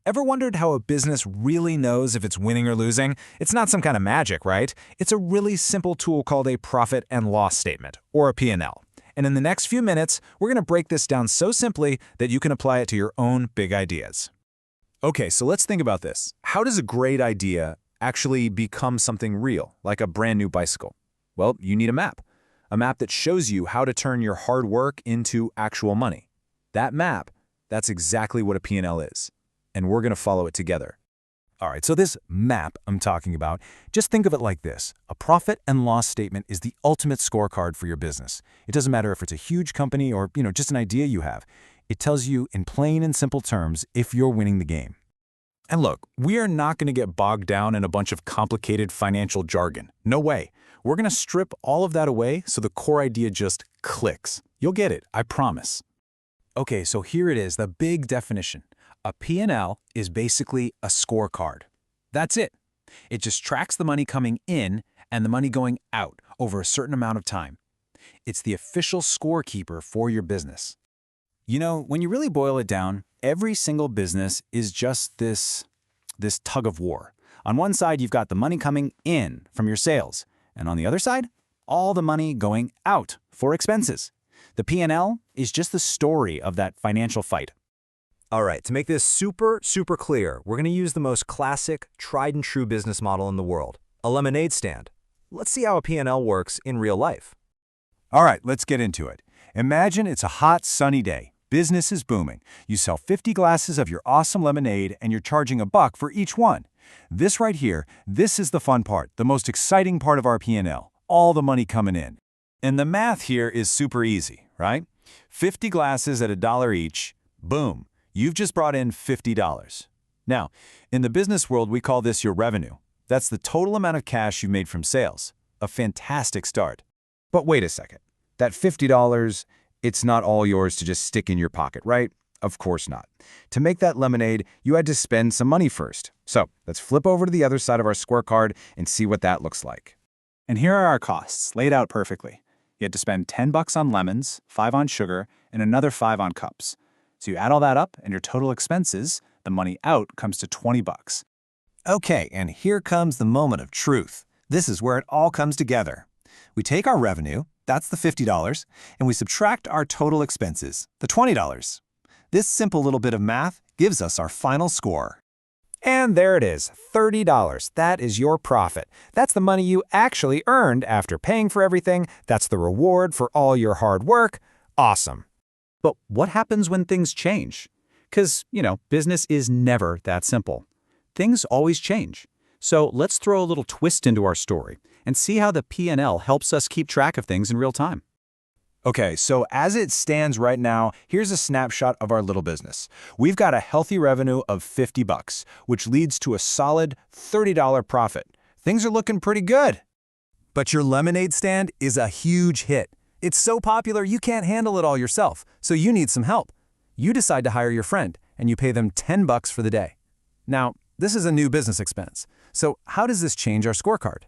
Ever wondered how a business really knows if it's winning or losing? It's not some kind of magic, right? It's a really simple tool called a profit and loss statement, or a P&L. And in the next few minutes, we're going to break this down so simply that you can apply it to your own big ideas. Okay, so let's think about this. How does a great idea actually become something real, like a brand new bicycle? Well, you need a map that shows you how to turn your hard work into actual money. That map, that's exactly what a P&L is, and we're going to follow it together. All right, so this map I'm talking about, just think of it like this. A profit and loss statement is the ultimate scorecard for your business. It doesn't matter if it's a huge company or, just an idea you have. It tells you in plain and simple terms if you're winning the game. And look, we are not going to get bogged down in a bunch of complicated financial jargon. No way. We're going to strip all of that away so the core idea just clicks. You'll get it, I promise. Okay, so here it is, the big definition. A P&L is basically a scorecard. That's it. It just tracks the money coming in and the money going out over a certain amount of time. It's the official scorekeeper for your business. When you really boil it down, every single business is just this tug of war. On one side, you've got the money coming in from your sales, and on the other side, all the money going out for expenses. The P&L is just the story of that financial fight. All right, to make this super clear, we're going to use the most classic, tried and true business model in the world, a lemonade stand. Let's see how a P&L works in real life. All right, let's get into it. Imagine it's a hot, sunny day. Business is booming. You sell 50 glasses of your awesome lemonade and you're charging $1 for each one. This right here, this is the fun part, the most exciting part of our P&L, all the money coming in. And the math here is super easy, right? 50 glasses at $1 each, boom, you've just brought in $50. Now, in the business world, we call this your revenue. That's the total amount of cash you made from sales. A fantastic start. But wait a second. That $50, it's not all yours to just stick in your pocket, right? Of course not. To make that lemonade, you had to spend some money first. So let's flip over to the other side of our scorecard and see what that looks like. And here are our costs, laid out perfectly. You had to spend $10 on lemons, $5 on sugar, and another $5 on cups. So you add all that up, and your total expenses, the money out, comes to $20. Okay, and here comes the moment of truth. This is where it all comes together. We take our revenue, that's the $50, and we subtract our total expenses, the $20. This simple little bit of math gives us our final score. And there it is, $30. That is your profit. That's the money you actually earned after paying for everything. That's the reward for all your hard work. Awesome. But what happens when things change? Because, business is never that simple. Things always change. So let's throw a little twist into our story and see how the P&L helps us keep track of things in real time. Okay, so as it stands right now, here's a snapshot of our little business. We've got a healthy revenue of $50, which leads to a solid $30 profit. Things are looking pretty good. But your lemonade stand is a huge hit. It's so popular you can't handle it all yourself, so you need some help. You decide to hire your friend, and you pay them $10 for the day. Now, this is a new business expense, so how does this change our scorecard?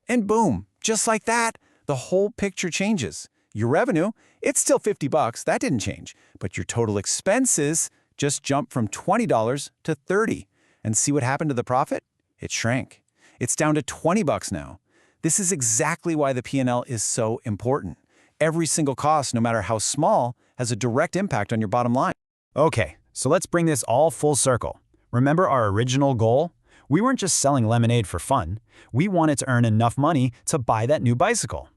And boom, just like that, the whole picture changes. Your revenue, it's still $50, that didn't change, but your total expenses just jumped from $20 to $30. And see what happened to the profit? It shrank. It's down to $20 now. This is exactly why the P&L is so important. Every single cost, no matter how small, has a direct impact on your bottom line. Okay, so let's bring this all full circle. Remember our original goal? We weren't just selling lemonade for fun. We wanted to earn enough money to buy that new bicycle.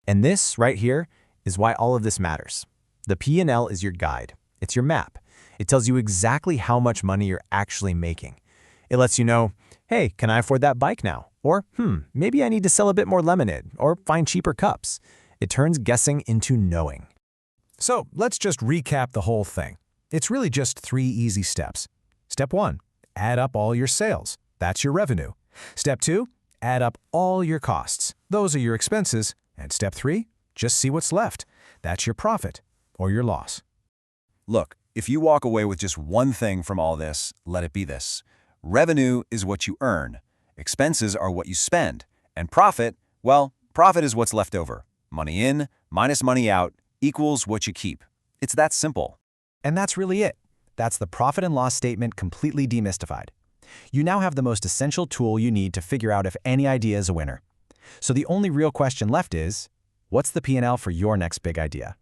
And this right here is why all of this matters. The P&L is your guide. It's your map. It tells you exactly how much money you're actually making. It lets you know, hey, can I afford that bike now? Or, maybe I need to sell a bit more lemonade or find cheaper cups. It turns guessing into knowing. So let's just recap the whole thing. It's really just 3 easy steps. Step 1, add up all your sales. That's your revenue. Step 2, add up all your costs. Those are your expenses. And step 3, just see what's left. That's your profit or your loss. Look, if you walk away with just one thing from all this, let it be this. Revenue is what you earn. Expenses are what you spend. And profit, well, profit is what's left over. Money in minus money out equals what you keep. It's that simple. And that's really it. That's the profit and loss statement completely demystified. You now have the most essential tool you need to figure out if any idea is a winner. So the only real question left is, what's the P&L for your next big idea?